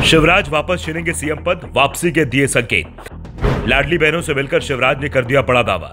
शिवराज वापस छीनेंगे सीएम पद, वापसी के दिए संकेत। लाडली बहनों से मिलकर शिवराज ने कर दिया बड़ा दावा।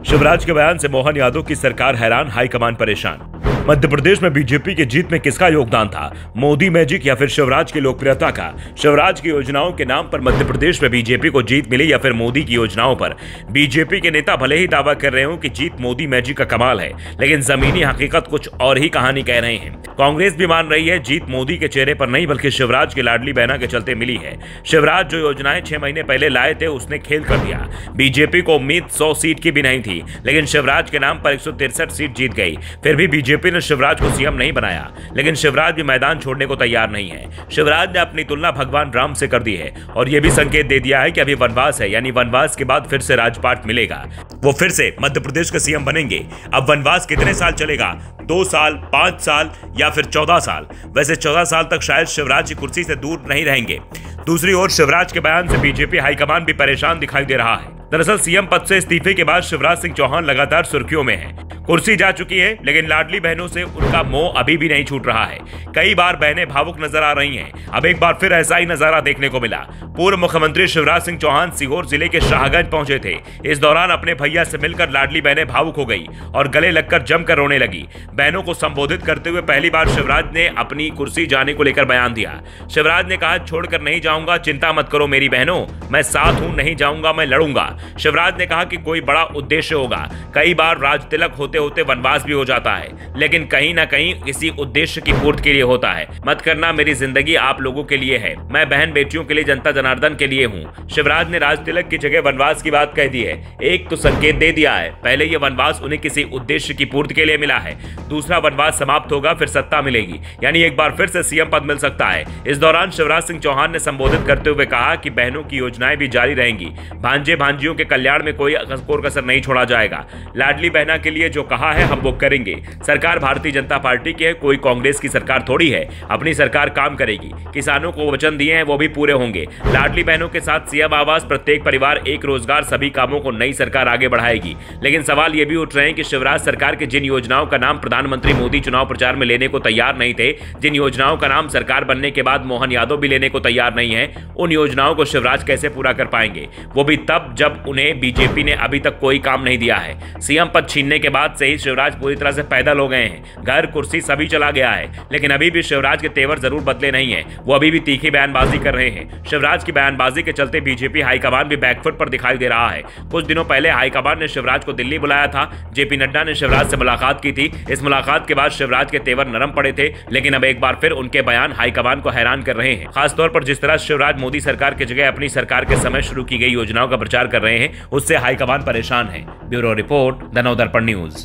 शिवराज के बयान से मोहन यादव की सरकार हैरान, हाईकमान परेशान। मध्य प्रदेश में बीजेपी की जीत में किसका योगदान था? मोदी मैजिक या फिर शिवराज की लोकप्रियता का? शिवराज की योजनाओं के नाम पर मध्य प्रदेश में बीजेपी को जीत मिली या फिर मोदी की योजनाओं पर? बीजेपी के नेता भले ही दावा कर रहे हो कि जीत मोदी मैजिक का कमाल है, लेकिन जमीनी हकीकत कुछ और ही कहानी कह रहे हैं। कांग्रेस भी मान रही है जीत मोदी के चेहरे पर नहीं बल्कि शिवराज की लाडली बहना के चलते मिली है। शिवराज जो योजनाएं 6 महीने पहले लाए थे उसने खेल कर दिया। बीजेपी को उम्मीद 100 सीट की भी नहीं थी, लेकिन शिवराज के नाम पर 163 सीट जीत गई। फिर भी बीजेपी ने शिवराज को सीएम नहीं बनाया, लेकिन शिवराज भी मैदान छोड़ने को तैयार नहीं है। शिवराज ने अपनी तुलना भगवान राम से कर दी है और यह भी संकेत दे दिया है कि अभी वनवास है, यानी वनवास के बाद फिर से राजपाट मिलेगा। वो फिर से मध्य प्रदेश के सीएम बनेंगे। अब वनवास कितने साल चलेगा? 2 साल, 5 साल या फिर 14 साल? वैसे 14 साल तक शायद शिवराज की कुर्सी से दूर नहीं रहेंगे। दूसरी ओर शिवराज के बयान से बीजेपी हाईकमान भी परेशान दिखाई दे रहा है। दरअसल सीएम पद से इस्तीफे के बाद शिवराज सिंह चौहान लगातार सुर्खियों में हैं। कुर्सी जा चुकी है, लेकिन लाडली बहनों से उनका मोह अभी भी नहीं छूट रहा है। कई बार बहनें भावुक नजर आ रही हैं। अब एक बार फिर ऐसा ही नजारा देखने को मिला। पूर्व मुख्यमंत्री शिवराज सिंह चौहान सीहोर जिले के शाहगंज पहुंचे थे। इस दौरान अपने भैया से मिलकर लाडली बहनें भावुक हो गई और गले लगकर जमकर रोने लगी। बहनों को संबोधित करते हुए पहली बार शिवराज ने अपनी कुर्सी जाने को लेकर बयान दिया। शिवराज ने कहा, छोड़कर नहीं जाऊंगा, चिंता मत करो मेरी बहनों, मैं साथ हूं, नहीं जाऊंगा, मैं लड़ूंगा। शिवराज ने कहा कि कोई बड़ा उद्देश्य होगा। कई बार राज तिलक होते होते वनवास भी हो जाता है, लेकिन कहीं ना कहीं किसी उद्देश्य की पूर्ति के लिए होता है। मत करना, मेरी जिंदगी आप लोगों के लिए है, मैं बहन बेटियों के लिए, जनता जनार्दन के लिए हूं। शिवराज ने राज तिलक की जगह वनवास की बात कह दी है। एक तो संकेत दे दिया है, पहले यह वनवास उन्हें किसी उद्देश्य की पूर्ति के लिए मिला है, दूसरा वनवास समाप्त होगा फिर सत्ता मिलेगी, यानी एक बार फिर से सीएम पद मिल सकता है। इस दौरान शिवराज सिंह चौहान ने संबोधित करते हुए कहा कि बहनों की योजनाएं भी जारी रहेंगी, भांजे भांजियों के कल्याण में कोई कोर कसर नहीं छोड़ा जाएगा। लाडली बहना के लिए जो कहा है हम वो करेंगे। सरकार भारतीय जनता पार्टी की है, कोई कांग्रेस की सरकार थोड़ी है। अपनी सरकार काम करेगी। किसानों को वचन दिए हैं वो भी पूरे होंगे। लाडली बहनों के साथ सीएम आवास, प्रत्येक परिवार एक रोजगार, सभी कामों को नई सरकार आगे बढ़ाएगी। लेकिन सवाल ये भी उठ रहे हैं कि शिवराज सरकार की जिन योजनाओं का नाम प्रधानमंत्री मोदी चुनाव प्रचार में लेने को तैयार नहीं थे, जिन योजनाओं का नाम सरकार बनने के बाद मोहन यादव भी लेने को तैयार नहीं है, उन योजनाओं को शिवराज कैसे पूरा कर पाएंगे? वो भी तब जब उन्हें बीजेपी ने अभी तक कोई काम नहीं दिया है। सीएम पद छीनने के बाद से ही शिवराज पूरी तरह से पैदल हो गए हैं। घर कुर्सी सभी चला गया है, लेकिन अभी भी शिवराज के तेवर जरूर बदले नहीं है। वो अभी भी तीखी बयानबाजी कर रहे हैं। शिवराज की बयानबाजी के चलते बीजेपी हाईकमान भी बैकफुट पर दिखाई दे रहा है। कुछ दिनों पहले हाईकमान ने शिवराज को दिल्ली बुलाया था। जेपी नड्डा ने शिवराज से मुलाकात की थी। इस मुलाकात के बाद शिवराज के तेवर नरम पड़े थे, लेकिन अब एक बार फिर उनके बयान हाईकमान को हैरान कर रहे हैं। खासतौर पर जिस तरह शिवराज मोदी सरकार की जगह अपनी सरकार के समय शुरू की गई योजनाओं का प्रचार कर रहे हैं, उससे हाईकमान परेशान है। Bureau report, the Navdarpan news.